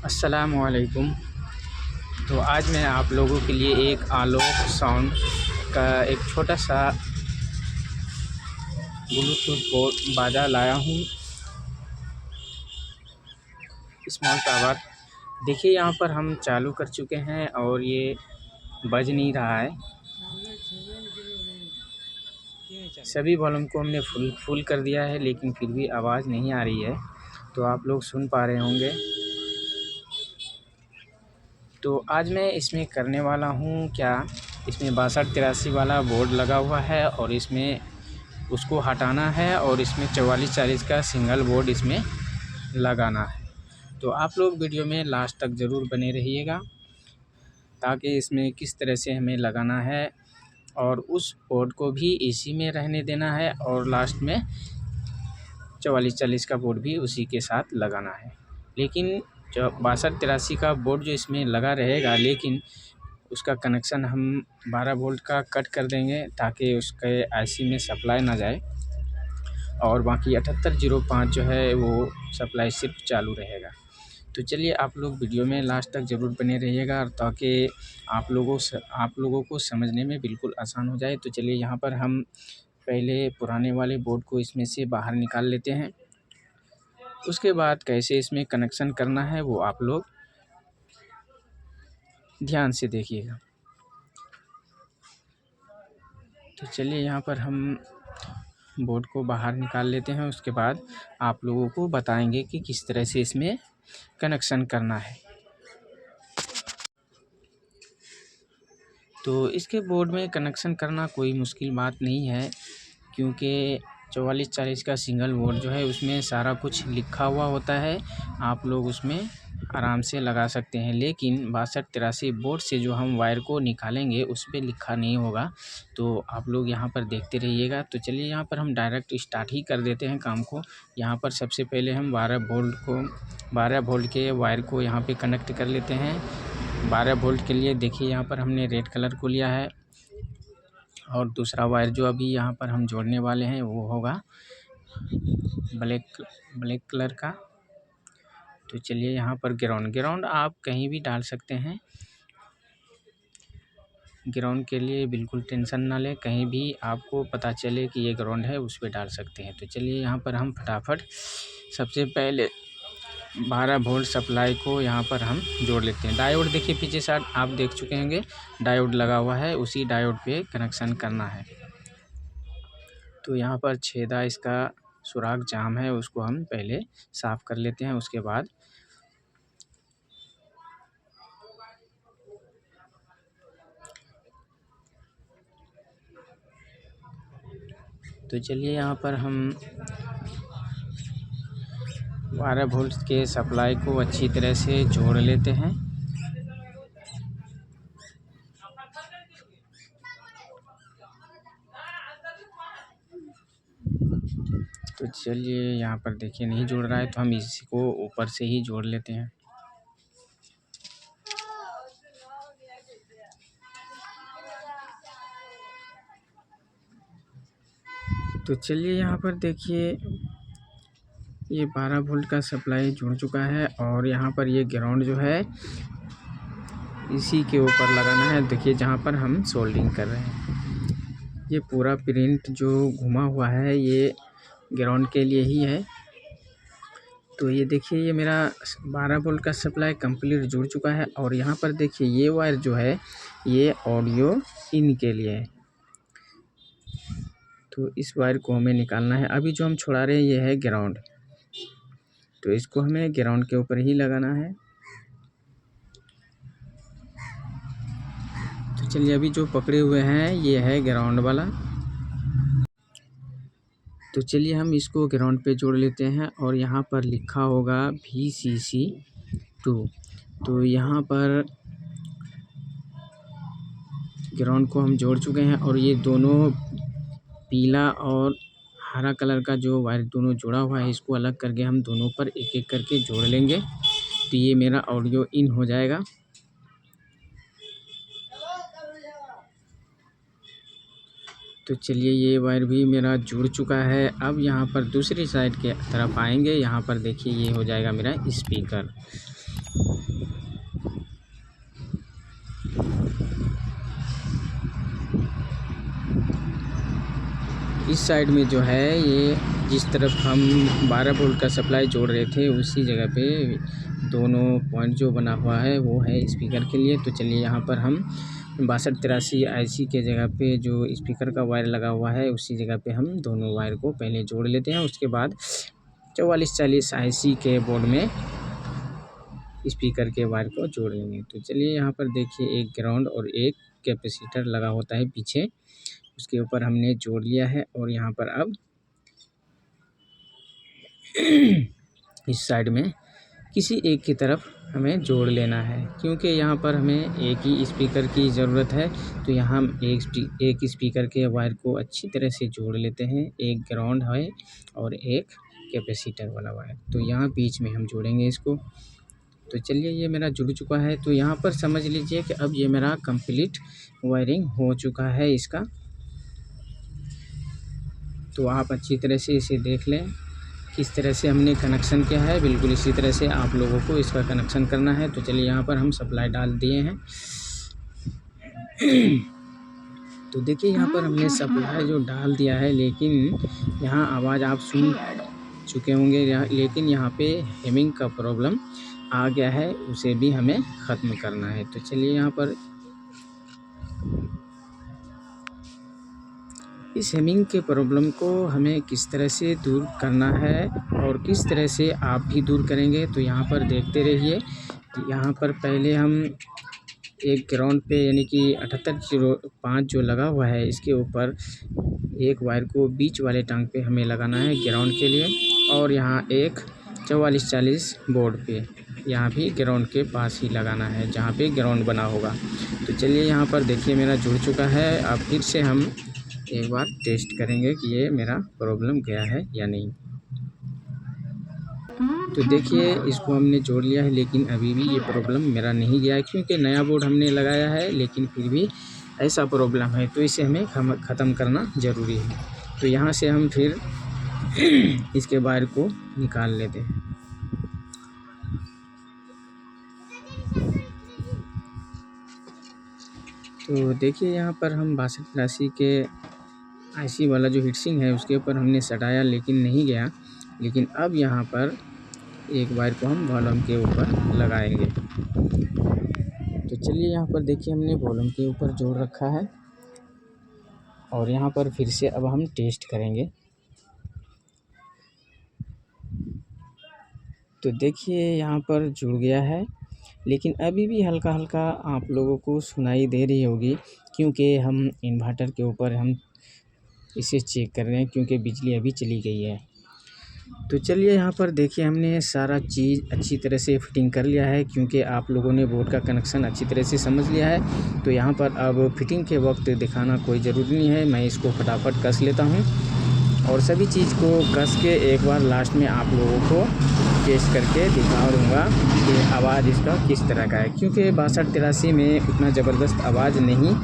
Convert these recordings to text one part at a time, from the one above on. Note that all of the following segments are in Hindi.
अस्सलामुअलैकुम। तो आज मैं आप लोगों के लिए एक आलोक साउंड का एक छोटा सा ब्लूटूथ बोर्ड बाजा लाया हूँ, स्मॉल टावर। देखिए यहाँ पर हम चालू कर चुके हैं और ये बज नहीं रहा है। सभी वॉल्यूम को हमने फुल कर दिया है, लेकिन फिर भी आवाज़ नहीं आ रही है। तो आप लोग सुन पा रहे होंगे। तो आज मैं इसमें करने वाला हूँ क्या, इसमें 62-83 वाला बोर्ड लगा हुआ है और इसमें उसको हटाना है और इसमें 44-40 का सिंगल बोर्ड इसमें लगाना है। तो आप लोग वीडियो में लास्ट तक ज़रूर बने रहिएगा, ताकि इसमें किस तरह से हमें लगाना है और उस बोर्ड को भी इसी में रहने देना है और लास्ट में 44-40 का बोर्ड भी उसी के साथ लगाना है। लेकिन जो 62-83 का बोर्ड जो इसमें लगा रहेगा, लेकिन उसका कनेक्शन हम 12 वोल्ट का कट कर देंगे, ताकि उसके आईसी में सप्लाई ना जाए और बाकी 7805 जो है वो सप्लाई सिर्फ चालू रहेगा। तो चलिए आप लोग वीडियो में लास्ट तक ज़रूर बने रहिएगा, ताकि आप लोगों को समझने में बिल्कुल आसान हो जाए। तो चलिए यहाँ पर हम पहले पुराने वाले बोर्ड को इसमें से बाहर निकाल लेते हैं। उसके बाद कैसे इसमें कनेक्शन करना है वो आप लोग ध्यान से देखिएगा। तो चलिए यहाँ पर हम बोर्ड को बाहर निकाल लेते हैं। उसके बाद आप लोगों को बताएंगे कि किस तरह से इसमें कनेक्शन करना है। तो इसके बोर्ड में कनेक्शन करना कोई मुश्किल बात नहीं है, क्योंकि 44-40 का सिंगल बोर्ड जो है उसमें सारा कुछ लिखा हुआ होता है। आप लोग उसमें आराम से लगा सकते हैं। लेकिन 62-83 बोर्ड से जो हम वायर को निकालेंगे उस पर लिखा नहीं होगा। तो आप लोग यहाँ पर देखते रहिएगा। तो चलिए यहाँ पर हम डायरेक्ट स्टार्ट ही कर देते हैं काम को। यहाँ पर सबसे पहले हम 12 वोल्ट के वायर को यहाँ पे कनेक्ट कर लेते हैं। 12 वोल्ट के लिए देखिए यहाँ पर हमने रेड कलर को लिया है और दूसरा वायर जो अभी यहाँ पर हम जोड़ने वाले हैं वो होगा ब्लैक कलर का। तो चलिए यहाँ पर ग्राउंड आप कहीं भी डाल सकते हैं। ग्राउंड के लिए बिल्कुल टेंशन ना लें, कहीं भी आपको पता चले कि ये ग्राउंड है उस पर डाल सकते हैं। तो चलिए यहाँ पर हम फटाफट सबसे पहले 12 वोल्ट सप्लाई को यहाँ पर हम जोड़ लेते हैं। डायोड देखिए पीछे साइड आप देख चुके होंगे, डायोड लगा हुआ है, उसी डायोड पे कनेक्शन करना है। तो यहाँ पर छेदा इसका सुराख जाम है, उसको हम पहले साफ़ कर लेते हैं। उसके बाद तो चलिए यहाँ पर हम 12 वोल्ट के सप्लाई को अच्छी तरह से जोड़ लेते हैं। तो चलिए यहाँ पर देखिए नहीं जुड़ रहा है, तो हम इसी को ऊपर से ही जोड़ लेते हैं। तो चलिए यहाँ पर देखिए ये 12 वोल्ट का सप्लाई जुड़ चुका है और यहाँ पर ये ग्राउंड जो है इसी के ऊपर लगाना है। देखिए जहाँ पर हम सोल्डिंग कर रहे हैं, ये पूरा प्रिंट जो घुमा हुआ है ये ग्राउंड के लिए ही है। तो ये देखिए ये मेरा 12 वोल्ट का सप्लाई कंप्लीट जुड़ चुका है और यहाँ पर देखिए ये वायर जो है ये ऑडियो इन के लिए है। तो इस वायर को हमें निकालना है। अभी जो हम छुड़ा रहे हैं ये है ग्राउंड, तो इसको हमें ग्राउंड के ऊपर ही लगाना है। तो चलिए अभी जो पकड़े हुए हैं ये है ग्राउंड वाला। तो चलिए हम इसको ग्राउंड पे जोड़ लेते हैं और यहाँ पर लिखा होगा VCC2। तो यहाँ पर ग्राउंड को हम जोड़ चुके हैं और ये दोनों पीला और हरा कलर का जो वायर दोनों जुड़ा हुआ है इसको अलग करके हम दोनों पर एक एक करके जोड़ लेंगे। तो ये मेरा ऑडियो इन हो जाएगा। तो चलिए ये वायर भी मेरा जुड़ चुका है। अब यहाँ पर दूसरी साइड के तरफ आएंगे, यहाँ पर देखिए ये हो जाएगा मेरा स्पीकर। इस साइड में जो है ये जिस तरफ हम 12 वोल्ट का सप्लाई जोड़ रहे थे उसी जगह पे दोनों पॉइंट जो बना हुआ है वो है स्पीकर के लिए। तो चलिए यहाँ पर हम 6283 IC के जगह पे जो स्पीकर का वायर लगा हुआ है उसी जगह पे हम दोनों वायर को पहले जोड़ लेते हैं। उसके बाद 4440 IC के बोर्ड में स्पीकर के वायर को जोड़ लेंगे। तो चलिए यहाँ पर देखिए एक ग्राउंड और एक कैपेसिटर लगा होता है पीछे, उसके ऊपर हमने जोड़ लिया है। और यहाँ पर अब इस साइड में किसी एक की तरफ हमें जोड़ लेना है, क्योंकि यहाँ पर हमें एक ही स्पीकर की ज़रूरत है। तो यहाँ हम एक स्पीकर के वायर को अच्छी तरह से जोड़ लेते हैं। एक ग्राउंड है और एक कैपेसिटर वाला वायर, तो यहाँ बीच में हम जोड़ेंगे इसको। तो चलिए ये मेरा जुड़ चुका है। तो यहाँ पर समझ लीजिए कि अब ये मेरा कंप्लीट वायरिंग हो चुका है इसका। तो आप अच्छी तरह से इसे देख लें किस तरह से हमने कनेक्शन किया है, बिल्कुल इसी तरह से आप लोगों को इसका कनेक्शन करना है। तो चलिए यहाँ पर हम सप्लाई डाल दिए हैं। तो देखिए यहाँ पर हमने सप्लाई जो डाल दिया है, लेकिन यहाँ आवाज़ आप सुन चुके होंगे, लेकिन यहाँ पे हेमिंग का प्रॉब्लम आ गया है, उसे भी हमें ख़त्म करना है। तो चलिए यहाँ पर इस हेमिंग के प्रॉब्लम को हमें किस तरह से दूर करना है और किस तरह से आप भी दूर करेंगे, तो यहाँ पर देखते रहिए। यहाँ पर पहले हम एक ग्राउंड पे यानी कि 7805 जो लगा हुआ है इसके ऊपर एक वायर को बीच वाले टांग पे हमें लगाना है ग्राउंड के लिए, और यहाँ एक 4440 बोर्ड पे यहाँ भी ग्राउंड के पास ही लगाना है जहाँ पे ग्राउंड बना होगा। तो चलिए यहाँ पर देखिए मेरा जुड़ चुका है। अब फिर से हम एक बार टेस्ट करेंगे कि ये मेरा प्रॉब्लम गया है या नहीं। तो देखिए इसको हमने जोड़ लिया है, लेकिन अभी भी ये प्रॉब्लम मेरा नहीं गया है, क्योंकि नया बोर्ड हमने लगाया है, लेकिन फिर भी ऐसा प्रॉब्लम है। तो इसे हमें ख़त्म करना ज़रूरी है। तो यहाँ से हम फिर इसके वायर को निकाल लेते हैं। तो देखिए यहाँ पर हम 6283 के IC वाला जो हीटसिंक है उसके ऊपर हमने सटाया, लेकिन नहीं गया। लेकिन अब यहाँ पर एक वायर को हम वॉल्यूम के ऊपर लगाएंगे। तो चलिए यहाँ पर देखिए हमने वॉल्यूम के ऊपर जोड़ रखा है, और यहाँ पर फिर से अब हम टेस्ट करेंगे। तो देखिए यहाँ पर जुड़ गया है, लेकिन अभी भी हल्का हल्का आप लोगों को सुनाई दे रही होगी, क्योंकि हम इन्वर्टर के ऊपर हम इसे चेक कर रहे हैं, क्योंकि बिजली अभी चली गई है। तो चलिए यहाँ पर देखिए हमने सारा चीज़ अच्छी तरह से फिटिंग कर लिया है, क्योंकि आप लोगों ने बोर्ड का कनेक्शन अच्छी तरह से समझ लिया है। तो यहाँ पर अब फिटिंग के वक्त दिखाना कोई ज़रूरी नहीं है, मैं इसको फटाफट कस लेता हूँ, और सभी चीज़ को कस के एक बार लास्ट में आप लोगों को टेस्ट करके दिखा दूँगा कि आवाज़ इसका किस तरह का है, क्योंकि 6283 में उतना ज़बरदस्त आवाज़ नहीं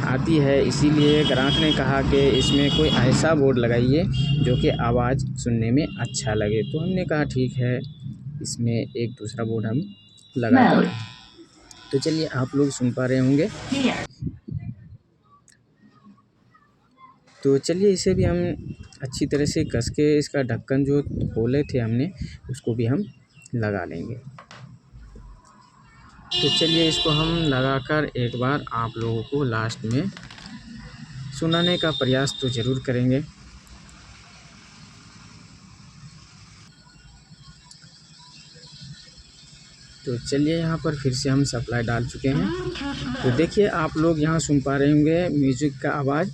आती है। इसीलिए ग्राहक ने कहा कि इसमें कोई ऐसा बोर्ड लगाइए जो कि आवाज़ सुनने में अच्छा लगे। तो हमने कहा ठीक है, इसमें एक दूसरा बोर्ड हम लगाते हैं। तो चलिए आप लोग सुन पा रहे होंगे। तो चलिए इसे भी हम अच्छी तरह से कस के इसका ढक्कन जो खोले थे हमने उसको भी हम लगा लेंगे। तो चलिए इसको हम लगाकर एक बार आप लोगों को लास्ट में सुनाने का प्रयास तो ज़रूर करेंगे। तो चलिए यहाँ पर फिर से हम सप्लाई डाल चुके हैं। तो देखिए आप लोग यहाँ सुन पा रहे होंगे म्यूज़िक का आवाज़,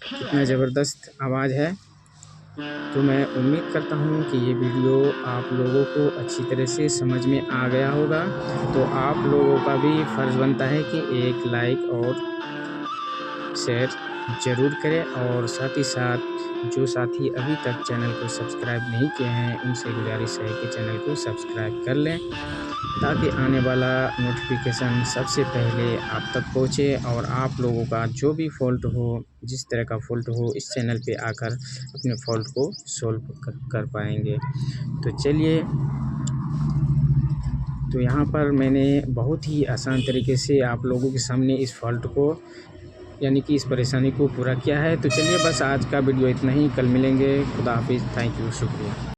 कितना ज़बरदस्त आवाज़ है। तो मैं उम्मीद करता हूँ कि ये वीडियो आप लोगों को अच्छी तरह से समझ में आ गया होगा। तो आप लोगों का भी फ़र्ज़ बनता है कि एक लाइक और शेयर ज़रूर करें, और साथ ही साथ जो साथी अभी तक चैनल को सब्सक्राइब नहीं किए हैं उनसे गुजारिश है कि चैनल को सब्सक्राइब कर लें, ताकि आने वाला नोटिफिकेशन सबसे पहले आप तक पहुँचे, और आप लोगों का जो भी फ़ॉल्ट हो, जिस तरह का फ़ॉल्ट हो, इस चैनल पे आकर अपने फ़ॉल्ट को सॉल्व कर पाएंगे। तो चलिए, तो यहाँ पर मैंने बहुत ही आसान तरीके से आप लोगों के सामने इस फ़ॉल्ट को यानी कि इस परेशानी को पूरा किया है। तो चलिए बस आज का वीडियो इतना ही, कल मिलेंगे। खुदा हाफिज़, थैंक यू, शुक्रिया।